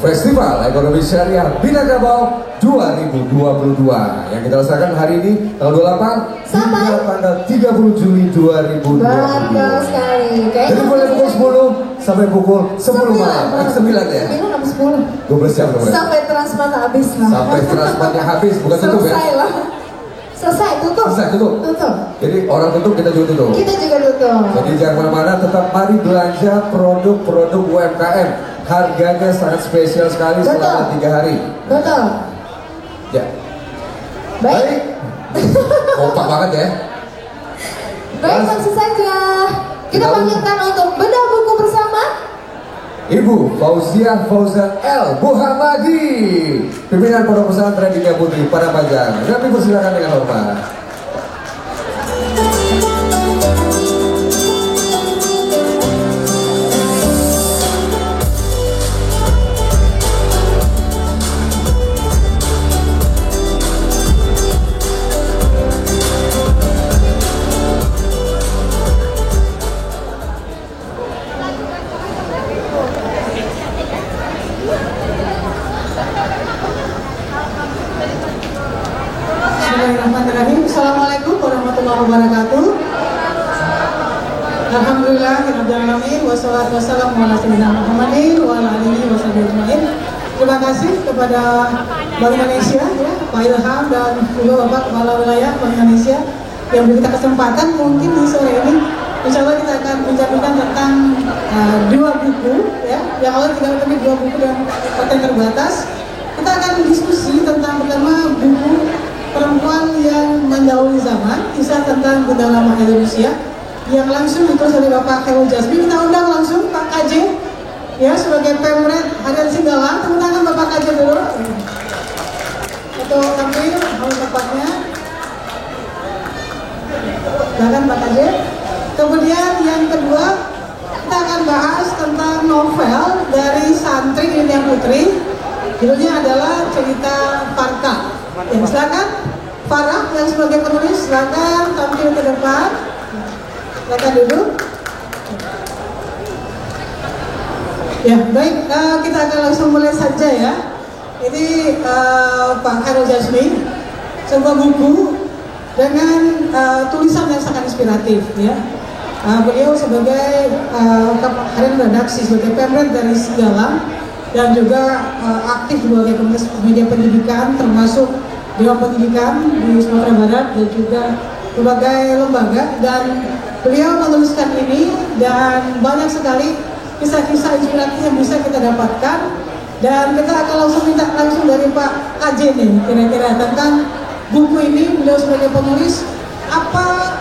Festival Ekonomi Syariah Minangkabau 2022 yang kita laksanakan hari ini tanggal 28 hingga tanggal 30 Juli 2022. Betul sekali. Jadi mulai pukul 10 sampai pukul 10 malam. 9 ya? 9 sampai 10. 12 jam kemudian. Sampai transmat habis lah. Sampai transmatnya habis, bukan tutup ya? Selesai lah. Selesai, tutup. Selesai, tutup. Tutup. Jadi orang tutup, kita juga tutup. Kita juga tutup. Jadi jangan kemana-mana, tetap mari belanja produk-produk UMKM. Harganya sangat spesial sekali selama 3 hari. Betul. Ya. Baik. Kompak banget ya. Baik, langsung saja. Kita panggilkan untuk bedah buku bersama Ibu Fauziah Fauzan L. Muhammadi, pimpinan Pondok Pesantren Dinda Putri Padang. Kami persilakan dengan hormat. Assalamualaikum warahmatullahi wabarakatuh. Alhamdulillah, wassalatu wassalamu ala sayyidina Muhammadin wa ala alihi wasallam. Terima kasih kepada Bank Indonesia, ya, Pak Ilham dan juga Bapak Kepala Wilayah Bank Indonesia yang beri kita kesempatan mungkin di sore ini. Insya Allah kita akan bincang-bincang tentang 2 buku, ya, yang awal tidak lebih 2 buku dan paten terbatas. Kita akan diskusi tentang pertama buku Perempuan yang Mendahului Zaman, kisah tentang Bunda Lama Indonesia, yang langsung ditulis oleh Bapak Khairul Jazmi. Kita undang langsung Pak KJ, ya, sebagai Pemret Harian Singgalang. Tepuk tangan Bapak KJ dulu. Untuk tampil hal tepatnya. Silakan Pak KJ. Kemudian yang kedua, kita akan bahas tentang novel dari santri Dinda Putri. Judulnya adalah Cerita Farka. Ya, silakan Farah yang sebagai penulis, silakan tampil ke depan. Silakan duduk. Ya, baik, kita akan langsung mulai saja ya. Ini Pak Khairul Jazmi, sebuah buku dengan tulisan yang sangat inspiratif ya. Beliau sebagai harian redaksi, sebagai Pemret dari Singgalang, dan juga aktif sebagai komunitas media pendidikan, termasuk Dewan Pendidikan di Sumatera Barat dan juga berbagai lembaga. Dan beliau menuliskan ini dan banyak sekali kisah-kisah inspiratif yang bisa kita dapatkan. Dan kita akan langsung minta langsung dari Pak KJ nih, kira-kira tentang buku ini. Beliau sebagai penulis, apa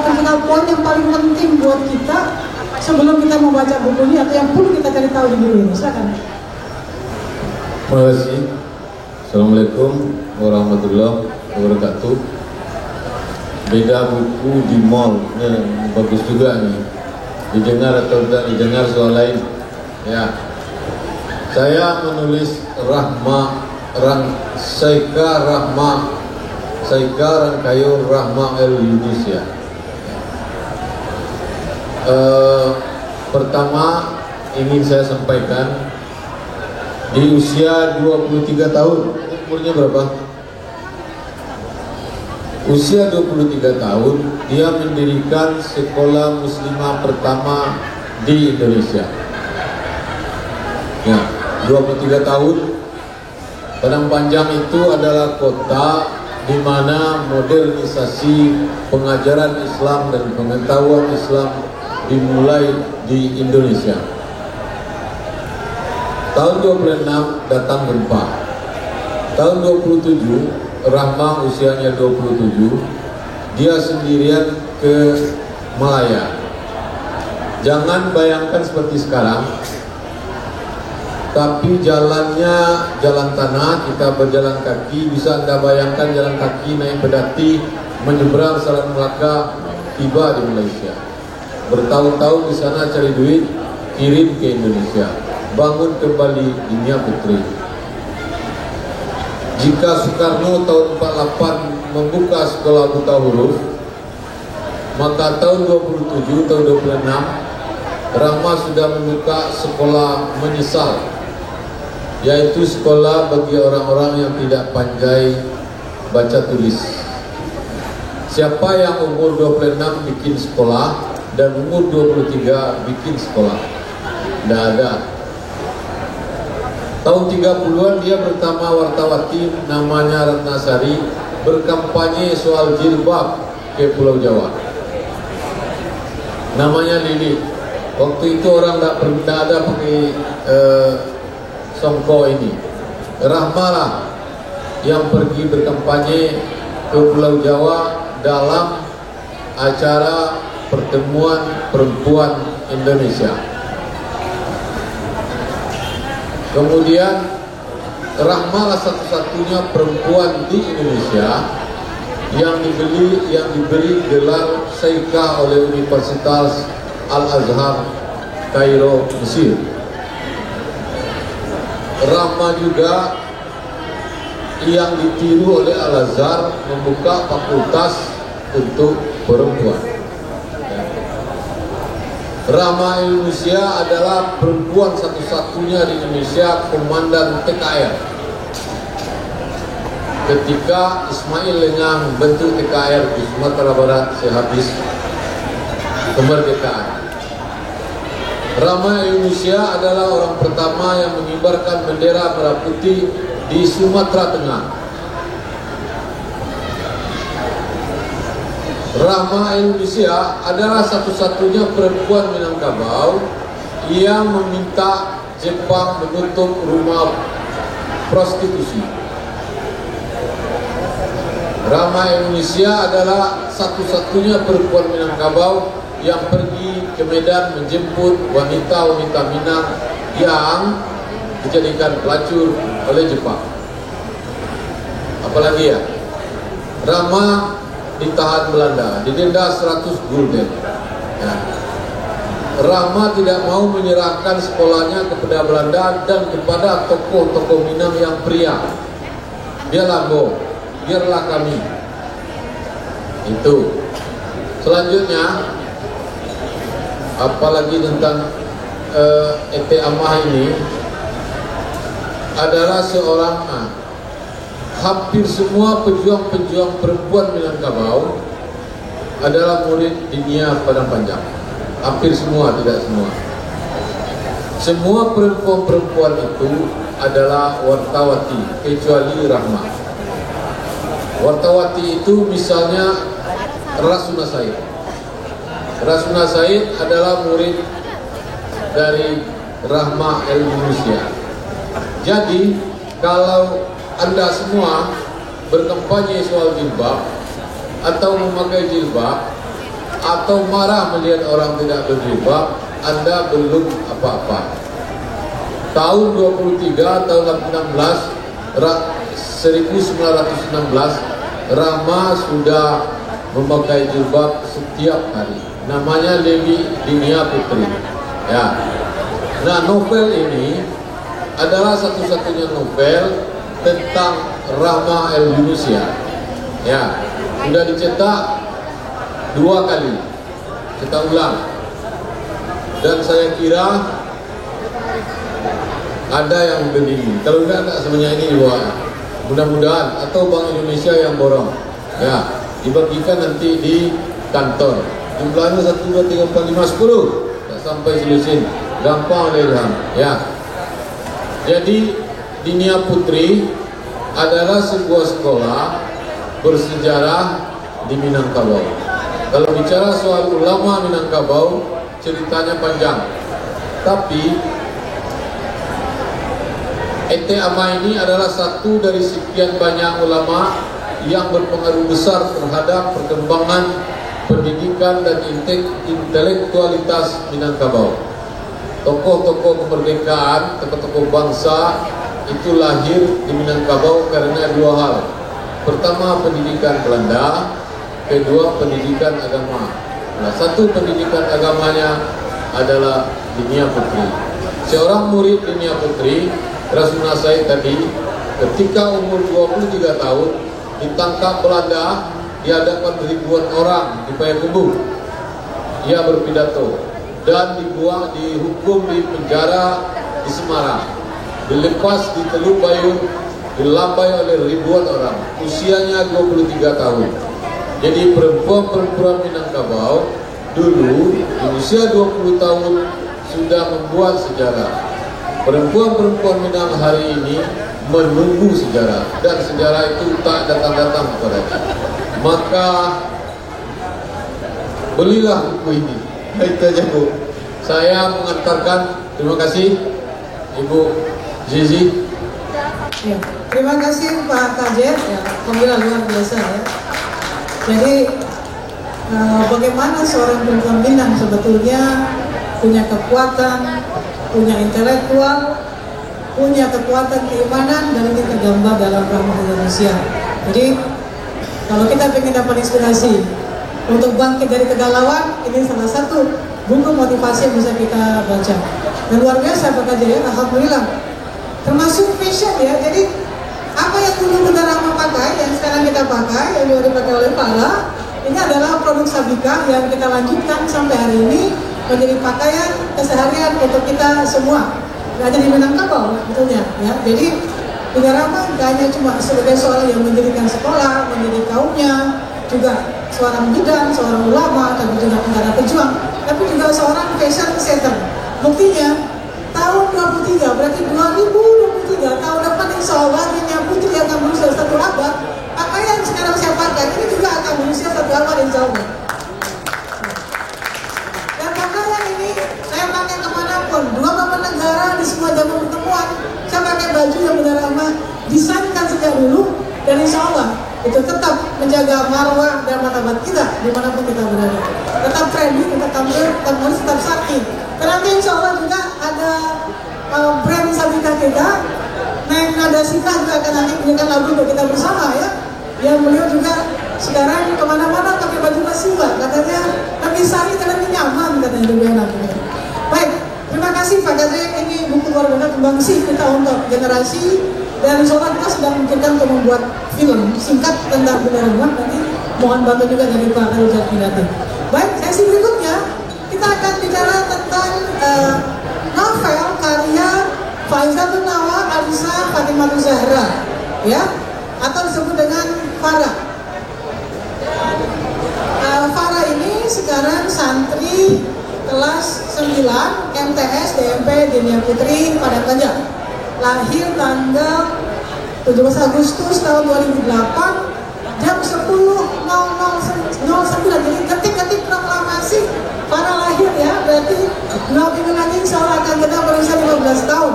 critical point yang paling penting buat kita sebelum kita membaca buku ini, atau yang perlu kita cari tahu di buku ini? Silakan. Terima kasih. Assalamualaikum warahmatullahi wabarakatuh. Beda buku di mall, bagus juga nih. Didengar atau tidak didengar soal lain. Ya, saya menulis Saika Rangkayo Rahma El Indonesia. Pertama ingin saya sampaikan, di usia 23 tahun, umurnya berapa? Usia 23 tahun, dia mendirikan sekolah muslimah pertama di Indonesia. Ya, 23 tahun. Padang Panjang itu adalah kota di mana modernisasi pengajaran Islam dan pengetahuan Islam dimulai di Indonesia. Tahun 26 datang gempa. Tahun 27 Rahma usianya 27, dia sendirian ke Malaya. Jangan bayangkan seperti sekarang, tapi jalannya jalan tanah, kita berjalan kaki. Bisa Anda bayangkan jalan kaki naik pedati menyeberang Selat Melaka, tiba di Malaysia. Bertahun-tahun di sana cari duit, kirim ke Indonesia, bangun kembali Dinda Putri. Jika Soekarno tahun 48 membuka sekolah buta huruf, maka tahun 27, tahun 26 Rahma sudah membuka sekolah menyesal yaitu sekolah bagi orang-orang yang tidak pandai baca tulis. Siapa yang umur 26 bikin sekolah dan umur 23 bikin sekolah? Tidak ada. Tahun 30-an dia bersama wartawati namanya Ratna Sari berkampanye soal jilbab ke Pulau Jawa. Namanya Lili. Waktu itu orang tidak ada pakai songko ini. Rahmalah yang pergi berkampanye ke Pulau Jawa dalam acara pertemuan perempuan Indonesia. Kemudian Rahmalah satu-satunya perempuan di Indonesia yang diberi gelar Syekhah oleh Universitas Al-Azhar Kairo, Mesir. Rahma juga yang ditiru oleh Al-Azhar membuka fakultas untuk perempuan. Rahma Indonesia adalah perempuan satu-satunya di Indonesia komandan TKR. Ketika Ismail Lengang bentuk TKR di Sumatera Barat sehabis kemerdekaan. Rahma Indonesia adalah orang pertama yang mengibarkan bendera merah putih di Sumatera Tengah. Rahma Indonesia adalah satu-satunya perempuan Minangkabau yang meminta Jepang menutup rumah prostitusi. Rahma Indonesia adalah satu-satunya perempuan Minangkabau yang pergi ke Medan menjemput wanita-wanita Minang yang dijadikan pelacur oleh Jepang. Apalagi ya, Rahma ditahan Belanda, didenda 100 gulden. Ya. Rahma tidak mau menyerahkan sekolahnya kepada Belanda dan kepada tokoh-tokoh Minang yang pria. Dia lambo, biarlah kami. Itu. Selanjutnya, apalagi tentang Ete Amah ini adalah seorang hampir semua pejuang-pejuang perempuan Minangkabau adalah murid Dinia Padang Panjang. Hampir semua, tidak semua. Semua perempuan-perempuan itu adalah wartawati, kecuali Rahma. Wartawati itu misalnya Rasuna Said. Rasuna Said adalah murid dari Rahma Indonesia. Jadi kalau Anda semua berkampanye soal jilbab atau memakai jilbab atau marah melihat orang tidak berjilbab, Anda belum apa-apa. Tahun 23 tahun 1916 Rahma sudah memakai jilbab setiap hari. Namanya Levi Dinia Putri. Ya. Nah, novel ini adalah satu-satunya novel tentang Rahma Indonesia. Ya, sudah dicetak 2 kali. Kita ulang. Dan saya kira ada yang berdiri. Kalau enggak semuanya ini dibawa. Mudah-mudahan atau Bank Indonesia yang borong. Ya, dibagikan nanti di kantor. Jumlahnya 1, 2, 3, 4, 5, 10. Tak sampai selusin. Gampang Ilham. Ya. Jadi Dinia Putri adalah sebuah sekolah bersejarah di Minangkabau. Kalau bicara soal ulama Minangkabau, ceritanya panjang. Tapi Ete Ama ini adalah satu dari sekian banyak ulama yang berpengaruh besar terhadap perkembangan pendidikan dan intelektualitas Minangkabau. Tokoh-tokoh kemerdekaan, tokoh-tokoh bangsa itu lahir di Minangkabau karena 2 hal. Pertama, pendidikan Belanda, kedua, pendidikan agama. Nah, satu pendidikan agamanya adalah Dinia Putri. Seorang murid Dinia Putri, Rasuna Said tadi, ketika umur 23 tahun ditangkap Belanda di hadapan ribuan orang di Payakumbuh. Ia berpidato dan dihukum di penjara di Semarang. dilepas di Teluk Bayur, dilambai oleh ribuan orang, usianya 23 tahun. Jadi perempuan-perempuan Minangkabau dulu di usia 20 tahun sudah membuat sejarah. Perempuan-perempuan Minang hari ini menunggu sejarah, dan sejarah itu tak datang-datang kepada kita. Maka belilah buku ini. Itu aja Bu. Saya mengantarkan. Terima kasih Ibu Zizi. Ya, terima kasih Pak Kajet. Ya, alhamdulillah luar biasa ya. Jadi bagaimana seorang perempuan Minang sebetulnya punya kekuatan, punya intelektual, punya kekuatan keimanan, dan ini tergambar dalam Rahmat Indonesia. Jadi kalau kita ingin dapat inspirasi untuk bangkit dari kegalauan, ini salah satu buku motivasi yang bisa kita baca. Dan luar biasa Pak Kajet ya, alhamdulillah. Termasuk fashion ya, jadi apa yang dulu Bunda Rahma pakai, yang sekarang kita pakai, yang juga dipakai oleh Farah, ini adalah produk Sabika yang kita lanjutkan sampai hari ini menjadi pakaian keseharian untuk kita semua. Gak hanya di Minangkabau betulnya ya. Jadi Bunda Rahma gak hanya cuma sebagai seorang yang mendirikan sekolah, mendidik kaumnya, juga seorang bidan, seorang ulama, tapi juga negara pejuang, tapi juga seorang fashion center. Buktinya tahun 23, berarti 2023, tahun depan insya Allah Nyonya Putri akan berusia 1 abad. Pakaian sekarang saya pakai ini juga akan berusia 1 abad insya Allah. Dan pakaian ini saya pakai kemanapun, 2 negara, di semua jamu pertemuan, saya pakai baju yang Bunda Rahma desainkan sejak dulu, dan insya Allah itu tetap menjaga marwah dan martabat kita dimanapun kita berada. Tetap trendy, tetap tampil, tetap sakti. Nanti insya Allah juga ada brand Sabika kita, Neng Nada Sita juga akan nanti menyanyikan lagu untuk kita bersama ya. Yang beliau juga sekarang kemana-mana pakai baju Masiwa, katanya lebih sari dan lebih nyaman katanya juga nantinya. Baik, terima kasih Pak Gadre, ini buku luar biasa kembangsi kita untuk generasi, dan insya Allah kita sedang memikirkan untuk membuat film singkat tentang Bunda Rahma, nanti mohon bantu juga dari Pak Arujat Minati. Baik, sesi berikutnya kita akan bicara tentang novel karya Faizatun Nawa Alisa Fatimah Zahra ya, atau disebut dengan Farah. Farah ini sekarang santri kelas 9 MTS DMP Dinia Putri Padang Panjang, lahir tanggal 17 Agustus tahun 2008 jam 10.0009. Jadi ketik-ketik proklamasi Farah lahir ya, berarti 2 minggu lagi insya Allah akan kita berusia 15 tahun.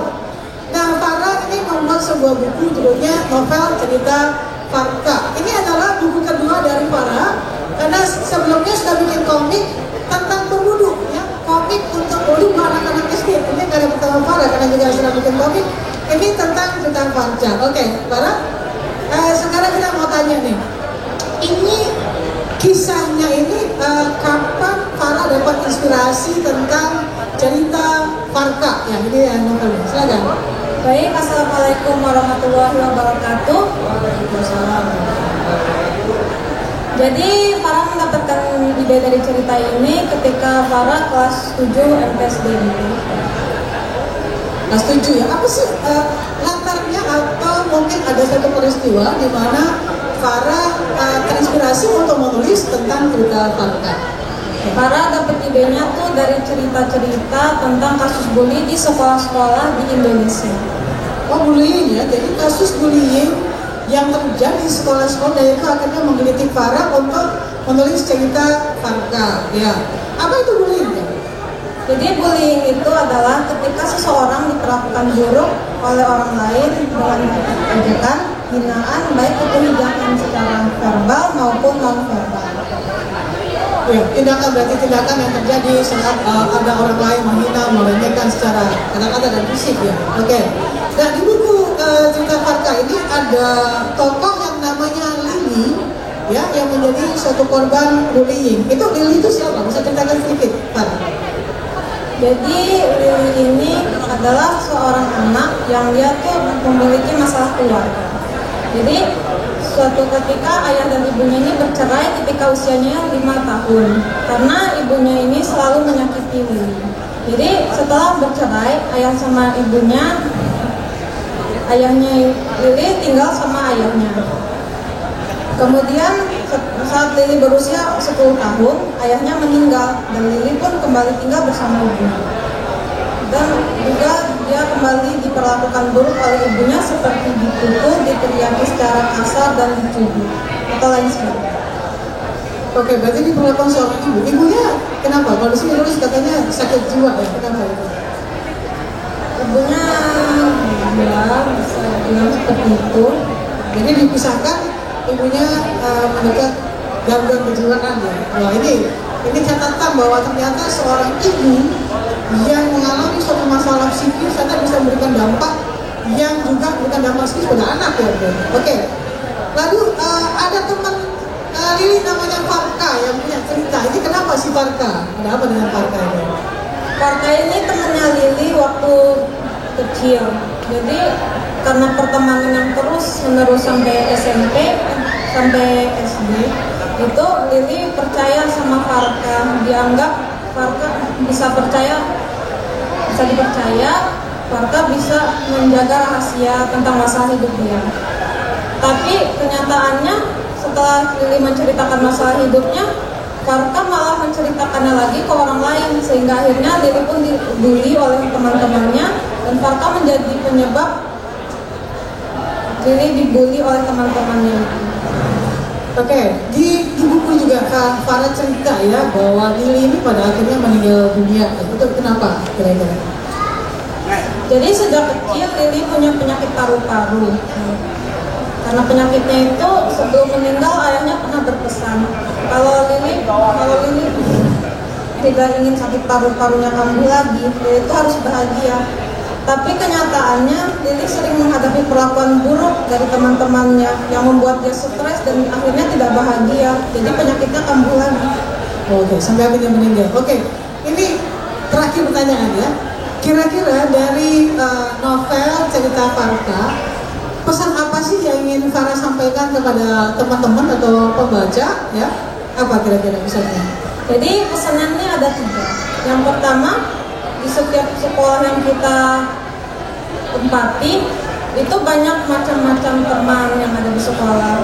Nah, Farah ini membuat sebuah buku judulnya Novel Cerita Farka. Ini adalah buku kedua dari Farah, karena sebelumnya sudah bikin komik tentang penduduk ya, komik untuk anak-anak SD. Ini karya pertama Farah, karena juga sudah bikin komik. Ini tentang cerita Farka. Oke, Farah, sekarang kita mau tanya nih, ini kisahnya ini kapan Farah dapat inspirasi tentang cerita Farka? Ya, ini yang novelnya. Silakan. Baik, assalamualaikum warahmatullahi wabarakatuh. Waalaikumsalam. Jadi Farah mendapatkan ide dari cerita ini ketika Farah kelas 7 MTSD gitu. Kelas 7 ya. Apa sih latarnya, atau mungkin ada satu peristiwa di mana Farah terinspirasi untuk menulis tentang cerita Farka? Farah dapat idenya tuh dari cerita-cerita tentang kasus bully di sekolah-sekolah di Indonesia. Oh, bullying ya. Jadi kasus bullying yang terjadi di sekolah-sekolah, dan itu akhirnya menggelitik Farah untuk menulis cerita Farka. Ya. Apa itu bullying? Ya? Jadi bullying itu adalah ketika seseorang diperlakukan buruk oleh orang lain dengan ejekan, hinaan, baik itu hinaan secara verbal maupun non verbal. Ya, tindakan berarti tindakan yang terjadi saat ada orang lain menghina, melecehkan secara kata-kata dan fisik ya. Oke. Dan di buku cerita Farka ini ada tokoh yang namanya Lili ya, yang menjadi suatu korban bullying. Itu Lili itu siapa? Bisa ceritakan sedikit, Pak? Jadi Lili ini adalah seorang anak yang dia tuh memiliki masalah keluarga. Jadi suatu ketika ayah dan ibunya ini bercerai ketika usianya 5 tahun, karena ibunya ini selalu menyakiti Lili. Jadi setelah bercerai, ayah sama ibunya ayahnya Lili tinggal sama ayahnya. Kemudian saat Lili berusia 10 tahun, ayahnya meninggal dan Lili pun kembali tinggal bersama ibunya. Dan juga dia kembali diperlakukan buruk oleh ibunya seperti dipukul, diteriaki secara kasar dan dicubit atau lain sebagainya. Oke, berarti diperlakukan seorang ibu. Ibunya kenapa? Kalau di sini tulis katanya sakit jiwa ya, kenapa itu? Ibunya ya bisa dibilang seperti itu. Jadi dipisahkan, ibunya mendekat gangguan kejiwaan ya. Wah ini catatan bahwa ternyata seorang ibu yang mengalami suatu masalah psikis ternyata bisa memberikan dampak yang juga memberikan dampak psikis pada anak ya. Oke. Lalu ada teman Lili namanya Farka yang punya cerita. Ini kenapa si Farka? Ada apa dengan Farka ini? Farka ini temannya Lili waktu kecil. Jadi karena pertemanan yang terus menerus sampai SMP sampai SD, itu Lili percaya sama Farka. Dianggap Farka bisa dipercaya. Farka bisa menjaga rahasia tentang masalah hidup dia. Tapi kenyataannya setelah Lili menceritakan masalah hidupnya, Farka malah menceritakannya lagi ke orang lain, sehingga akhirnya Lili pun dibully oleh teman-temannya dan Farka menjadi penyebab Lili dibully oleh teman-temannya. Oke, di buku juga Kak Farah cerita ya bahwa Lili ini pada akhirnya meninggal dunia. Itu kenapa kira-kira? Jadi sejak kecil Lili punya penyakit paru-paru. Karena penyakitnya itu sebelum meninggal ayahnya pernah berpesan kalau Lili tidak ingin sakit paru-parunya kambuh lagi, Lili itu harus bahagia. Tapi kenyataannya Lili sering menghadapi perlakuan buruk dari teman-temannya yang membuat dia stres dan akhirnya tidak bahagia. Jadi penyakitnya kambuh lagi. Oke, sampai akhirnya meninggal. Oke, ini terakhir pertanyaan ya. Kira-kira dari novel cerita Farka, pesan apa sih yang ingin Farah sampaikan kepada teman-teman atau pembaca ya? Apa kira-kira pesannya? Jadi pesanannya ada 3. Yang pertama, di setiap sekolah yang kita tempati itu banyak macam-macam teman yang ada di sekolah.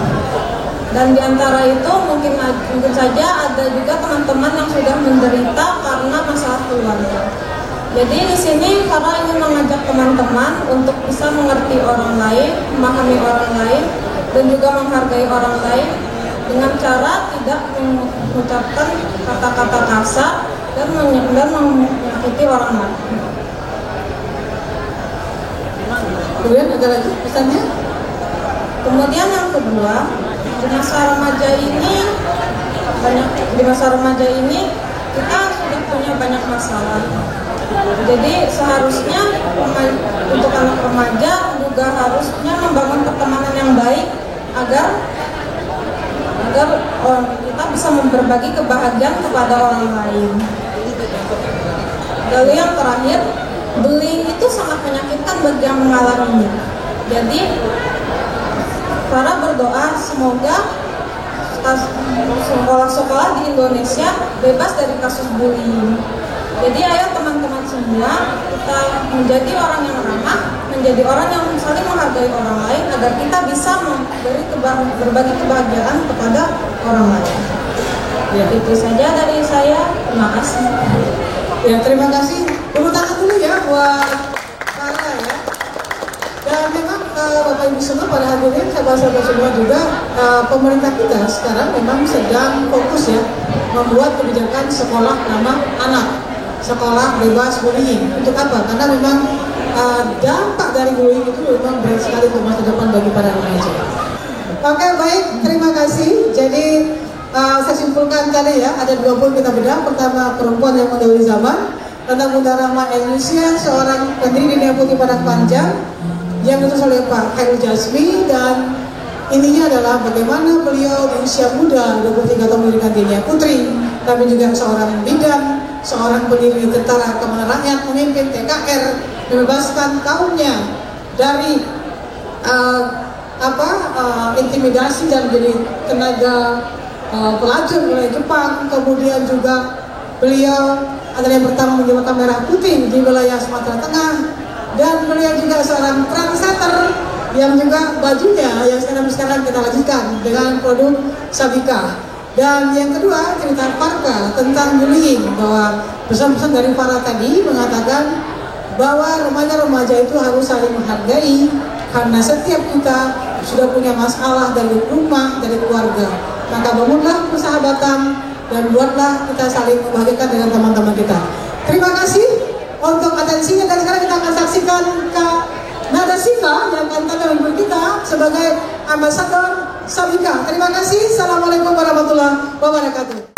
Dan di antara itu mungkin saja ada juga teman-teman yang sudah menderita karena masalah keluarga. Jadi di sini Farah ingin mengajak teman-teman untuk bisa mengerti orang lain, memahami orang lain, dan juga menghargai orang lain dengan cara tidak mengucapkan kata-kata kasar dan menyakiti orang lain. Kemudian ada lagi pesannya? Kemudian yang kedua, di masa remaja ini kita sudah punya banyak masalah. Jadi seharusnya untuk anak remaja juga harusnya membangun pertemanan yang baik agar kita bisa berbagi kebahagiaan kepada orang lain. Lalu yang terakhir, bullying itu sangat menyakitkan bagi yang mengalaminya. Jadi Farah berdoa semoga sekolah-sekolah di Indonesia bebas dari kasus bullying. Jadi ayo teman-teman semua, kita menjadi orang yang ramah, menjadi orang yang saling menghargai orang lain agar kita bisa berbagi kebahagiaan kepada orang lain. Ya, itu saja dari saya. Terima kasih. Ya, terima kasih. Tepuk tangan dulu ya buat Farah ya. Dan memang Bapak Ibu semua pada hadirin, sahabat-sahabat semua juga, pemerintah kita sekarang memang sedang fokus ya membuat kebijakan sekolah ramah anak, sekolah bebas bullying. Untuk apa? Karena memang dampak dari bullying itu memang berat sekali ke masa depan bagi para remaja. Oke, baik, terima kasih. Jadi saya simpulkan tadi ya, ada 2 poin kita bedah. Pertama, perempuan yang mendahului zaman, tentang Bunda Rahma Indonesia, seorang pendiri Dunia Putih Padang Panjang yang ditulis oleh Pak Khairul Djazmi, dan ininya adalah bagaimana beliau di usia muda 23 tahun mendirikan Dunia Putri, tapi juga seorang bidan, seorang pendiri Tentara Keamanan Rakyat, memimpin TKR, membebaskan kaumnya dari intimidasi dan menjadi tenaga pelacur oleh Jepang. Kemudian juga beliau adalah yang pertama mengibarkan merah putih di wilayah Sumatera Tengah. dan beliau juga seorang trendsetter yang juga bajunya yang sekarang kita lanjutkan dengan produk Sabika. Dan yang kedua, cerita Farka tentang bullying, bahwa pesan-pesan dari Farah tadi mengatakan bahwa remaja-remaja itu harus saling menghargai, karena setiap kita sudah punya masalah dari rumah, dari keluarga. Maka bangunlah persahabatan dan buatlah kita saling membahagiakan dengan teman-teman kita. Terima kasih untuk atensinya, dan sekarang kita akan saksikan Kak Nada Siva yang akan menghibur kita sebagai ambasador Sabika. Terima kasih. Assalamualaikum warahmatullahi wabarakatuh.